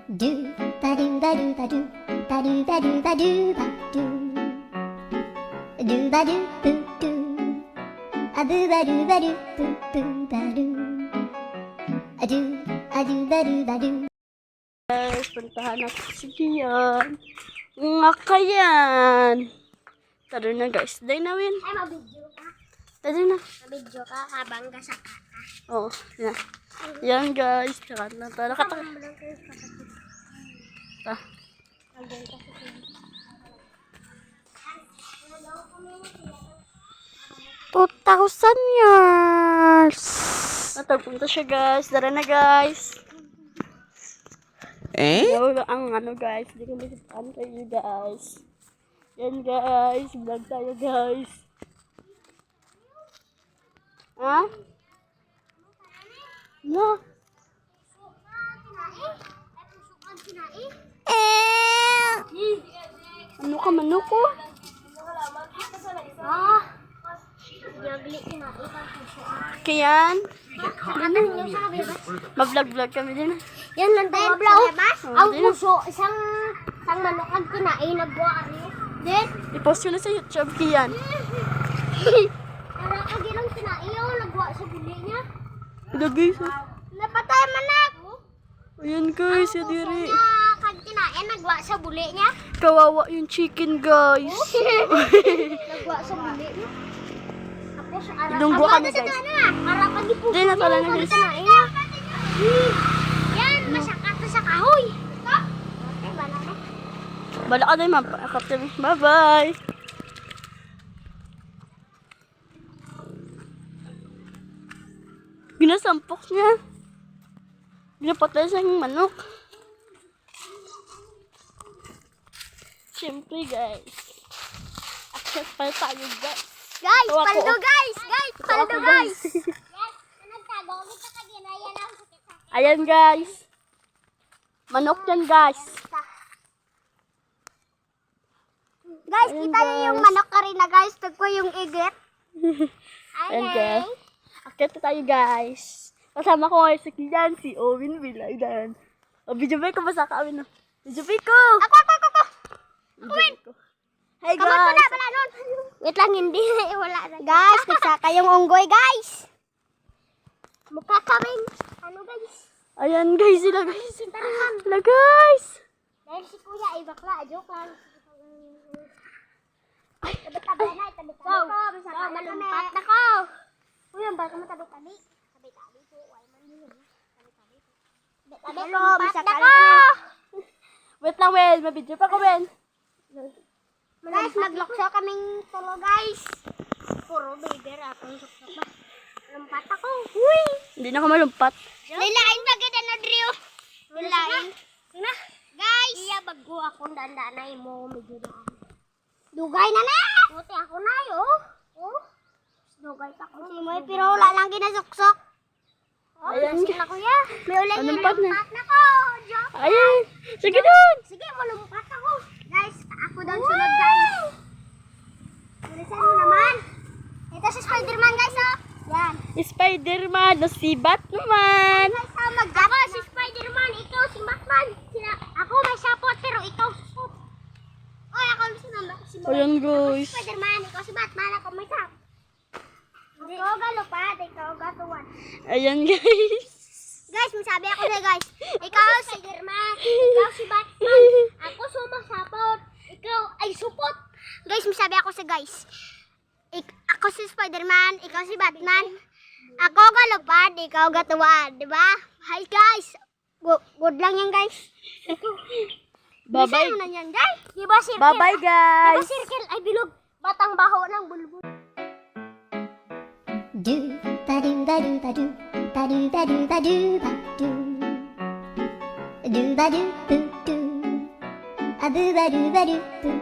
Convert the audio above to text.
Do ba do ba do ba do ba do ba do ba do ba do ba do boo do a boo ba do ba do boo boo ba do a do ba do ba do. Guys, puntahan natin si Kian. Nga kayan. Tara na guys. Day na win. Ay, mabidyo ka. Tara na. Mabidyo ka habang gasa ka. Oh, yan. Yan guys. Tara na. Tara ka. Ta. 2,000 years. Natagpunta siya guys. Tara na guys. Wala ang ano guys. Hindi ko masitaan kayo guys. Yan guys. Vlog tayo guys. Ha? No. Ano ka manok ko? Yagli kinain ka. Kiyan? Ma-vlog-vlog kami din. Yan lang tayo vlog. Ang puso, isang manok ang kinain, nagbuwa rin. Then, I-post ko na sa YouTube, Kiyan. para kagilang kinain yung nagbuwa sa buli niya. Ito guys. Napatay manak. Ayan guys, yung diri. Kag kinain, nagbuwa sa buli niya. Kawawa yung chicken guys. Nagbuwa sa buli niya. Tapos, Ilunggo kami guys. Para pag-ipuso Hindi na pala na guys. Yan, masaka to sa kahoy. Bala ka na yung mapakap kami. Bye-bye. Ginasampok niya. Ginapatay sa manok. Siyempre guys. Access pa tayo guys. Guys, Ito ako. paldo guys! Guys, Ito paldo ako, guys! Nagtago, may kakaginayan ang sakit sa Ayan guys. Manok yan guys. Guys, Ayun, kita niyo yung guys. manok ka rin na guys. Tagpo yung igit. Ayan guys. Akit na tayo guys. Kasama ko ngayon si Kian, si Owen Vilaydan. O, video ba ko basta ka Owen? Video ba ko? Ako! Owen! Hey Kamot mo na, guys! wala nun. Wait lang, hindi. Wala na. Guys, nagsaka yung unggoy guys. Mukha kaming, ano guys? Ayan guys, sila guys. Sila guys! Dahil si kuya ay bakla, joke lang. Tabi-tabi na, tabi-tabi ko. Masaka malumpat na ko. Uy, ang baka mo tabi-tabi. Tabi-tabi ko. Ay, man yun. Tabi-tabi ko. Tabi-tabi ko, masaka na ko. Wait lang, Wen. Mabidyo pa ko, Wen. Guys, naglokso kaming tulo guys. Puro baby akong suksok ba. Lumpat ako. Uy! Hindi na ako malumpat. Lilain pa kita na Drew. Lilain. Na. Guys. Iya bago akong dandanay mo. Medyo dugay na na. Buti ako na yo. Oh. Dugay pa ako. Si Moy pero wala lang ginasuksok. Oh, Ayan. sige na kuya. May ulan yung Lumpat na. lumpat na ko. Joke. Ayan. Sige doon. Sige, malumpat ako. Guys, ako daw sunod guys. Bilisan mo naman. Ito si Spider-Man guys oh. Yan. Spider-Man. No, si Batman. Guys, ako si Spider-Man, ikaw si Batman. Ako may sapot pero ikaw susot. Oy, ako si Ayan guys. Spider-Man, ikaw si Batman, ako may sapot. Ikaw galupad, ikaw gatuan. Ayan guys. Guys, masabi ako na guys. Ikaw si Spider-Man, ikaw si Batman. Ako sumasapot. Ikaw ay supot. Guys, masabi ako sa guys. Ako si Spider-Man, ikaw si Batman. Ako galupad, ikaw gatuan, di ba? Hi guys. Good lang yan guys. Bye-bye. Bisa mo na yan guys. Di ba circle? Bye-bye Di guys. ba circle ay bilog? Batang baho ng bulbul. Do ba do ba do ba do ba do ba do ba do ba do ba do boo do a boo ba do boo